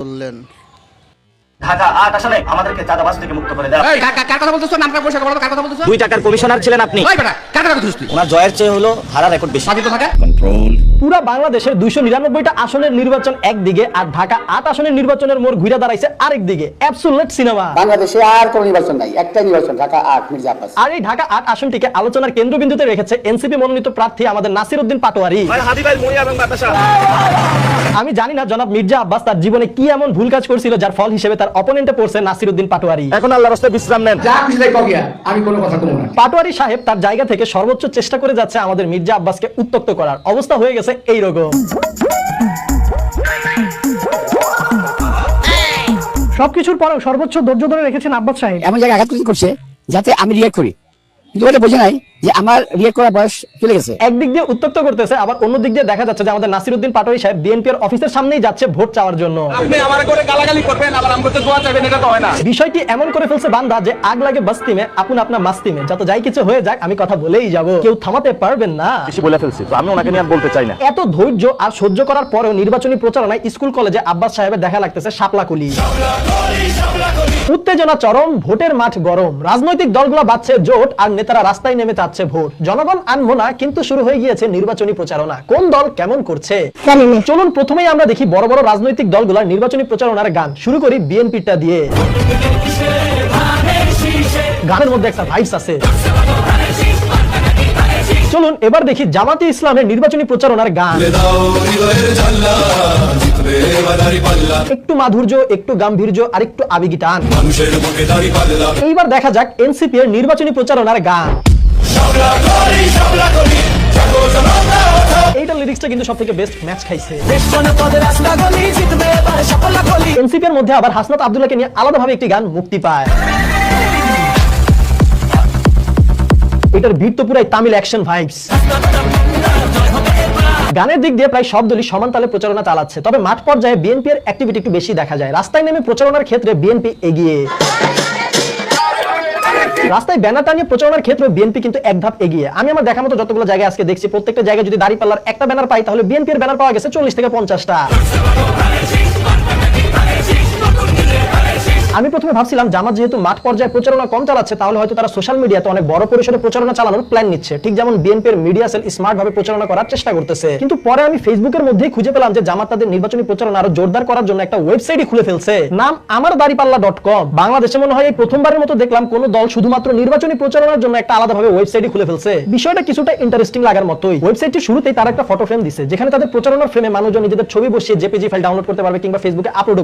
বললেন। ঢাকা 8 আসলে আমাদেরকে চাঁদাবাজ থেকে মুক্ত করে দাও। এই কার কথা বলতেছ? নামটা পরিষ্কার বলো, কার কথা বলতেছ? 2 টাকার কমিশনার ছিলেন আপনি। ওই বেটা, কার কথা বলছিস তুই? ওনার জয়ের চেয়ে হলো হারার রেকর্ড বেশি। সাজিত থাকা পুরা বাংলাদেশের 299টা আসনের নির্বাচন একদিকে আর ঢাকা 8 আসনের নির্বাচনের মোড় ঘুরে দাঁড়াইছে আরেক দিকে। Absolute cinema. বাংলাদেশে আর কোনো নির্বাচন নাই, একটাই নির্বাচন, ঢাকা 8 মির্জা আব্বাস। আর এই ঢাকা 8 আসনটিকে আলোচনার কেন্দ্রবিন্দুতে রেখেছে এনসিপি মনোনীত প্রার্থী আমাদের নাসিরউদ্দিন পাটোয়ারি। আমি জানি না জনাব মির্জা আব্বাস তার জীবনে কি এমন ভুল কাজ করেছিল যার ফল হিসেবে তার অপোনেন্টে পড়ছে নাসিরউদ্দিন পাটোয়ারি। এখন আল্লাহর রাস্তায় বিশ্রাম নেন। যা কিছু কও গিয়া, আমি কোনো কথা কমু না। পাটোয়ারি সাহেব তার জায়গা থেকে সর্বোচ্চ চেষ্টা করে যাচ্ছে আমাদের মির্জা আব্বাসকে উত্তক্ত করার। অবস্থা হয়ে গেছে এই রকম। সবকিছুর পরেও সর্বোচ্চ ধৈর্য ধরে রেখেছেন আব্বাস সাহেব। এমন জায়গায় আঘাত করছে যাতে আমি রিয়েক্ট করি, কিন্তু ওটা বোঝে নাই যে আমার রিয়েক্ট করার বয়স চলে গেছে। একদিক দিয়ে উত্তক্ত করতেছে, আবার অন্য দিক দিয়ে দেখা যাচ্ছে যে আমাদের নাসিরউদ্দিন পাটোয়ারি সাহেব বিএনপির অফিসের সামনেই যাচ্ছে ভোট চাওয়ার জন্য। আপনি আমার করে গালাগালি করবেন, আবার আমগো তো দোয়া চাইবেন, এটা তো হয় না। বিষয়টি এমন করে ফেলছে বান্দা যে আগ লাগে বস্তি মে আপন আপনা মাস্তি মে, যত যাই কিছু হয়ে যাক আমি কথা বলেই যাব, কেউ থামাতে পারবেন না। বেশি বলে ফেলছি তো আমি ওনাকে নিয়ে আর বলতে চাই না। এত ধৈর্য আর সহ্য করার পরেও নির্বাচনী প্রচারণায় স্কুল কলেজে আব্বাস সাহেবের দেখা লাগতেছে শাপলাকুলি। উত্তেজনা চরম, ভোটের মাঠ গরম, রাজনৈতিক দলগুলো বাঁধছে জোট আর নেতারা রাস্তায় নেমে চাচ্ছে ভোট। জনগণ আনবো না, কিন্তু শুরু হয়ে গিয়েছে নির্বাচনী প্রচারণা। কোন দল কেমন করছে চলুন প্রথমেই আমরা দেখি বড় বড় রাজনৈতিক দলগুলোর নির্বাচনী প্রচারণার গান। শুরু করি বিএনপিটা দিয়ে। গানের মধ্যে একটা ভাইবস আছে। চলুন এবার দেখি জামাতে ইসলামের নির্বাচনী প্রচারণার গান। একটু মাধুর্য, একটু গাম্ভীর্য আর একটু আবেগী টান। এইবার দেখা যাক এনসিপি এর নির্বাচনী প্রচারণার গান। এইটার লিরিক্সটা কিন্তু সবথেকে বেস্ট ম্যাচ খাইছে। এনসিপি এর মধ্যে আবার হাসনাত আব্দুল্লাহকে নিয়ে আলাদাভাবে একটি গান মুক্তি পায়। এটার বিট তো পুরাই তামিল অ্যাকশন ভাইবস। গানের দিক দিয়ে প্রায় সব দলই সমান তালে প্রচারণা চালাচ্ছে, তবে মাঠ পর্যায়ে বিএনপির অ্যাক্টিভিটি একটু বেশি দেখা যায়। রাস্তায় নেমে প্রচারণার ক্ষেত্রে বিএনপি এগিয়ে, রাস্তায় ব্যানার টানিয়ে প্রচারণার ক্ষেত্রে বিএনপি কিন্তু এক ধাপ এগিয়ে। আমি আমার দেখা মতো যতগুলো জায়গায় আজকে দেখছি, প্রত্যেকটা জায়গায় যদি দাঁড়িপাল্লার একটা ব্যানার পাই, তাহলে বিএনপির ব্যানার পাওয়া গেছে 40 থেকে 50টা। আমি প্রথমে ভাবছিলাম জামাত যেহেতু মাঠ পর্যায়ে প্রচারণা কম চালাচ্ছে, তাহলে হয়তো তারা সোশ্যাল মিডিয়াতে অনেক বড় পরিসরে প্রচারণা চালানোর প্ল্যান নিচ্ছে, ঠিক যেমন বিএনপির মিডিয়া সেল স্মার্ট ভাবে প্রচারণা করার চেষ্টা করতেছে। কিন্তু পরে আমি ফেসবুকের মধ্যেই খুঁজে পেলাম যে জামাত তাদের নির্বাচনী প্রচারণা আরো জোরদার করার জন্য একটা ওয়েবসাইটই খুলে ফেলছে, নাম আমারদাড়িপাল্লা.com। বাংলাদেশে মনে হয় এই প্রথমবারের মতো দেখলাম কোন দল শুধুমাত্র নির্বাচনী প্রচারণার জন্য একটা আলাদাভাবে ওয়েবসাইটই খুলে ফেলছে। বিষয়টা কিছুটা ইন্টারেস্টিং লাগার মতোই। ওয়েবসাইটটি শুরুতেই তারা একটা ফটো ফ্রেম দিছে, যেখানে তাদের প্রচারণার ফ্রেমে মানুষজন নিজেদের ছবি বসিয়ে জেপিজি ফাইল ডাউনলোড করতে পারবে কিংবা ফেসবুকে আপলোড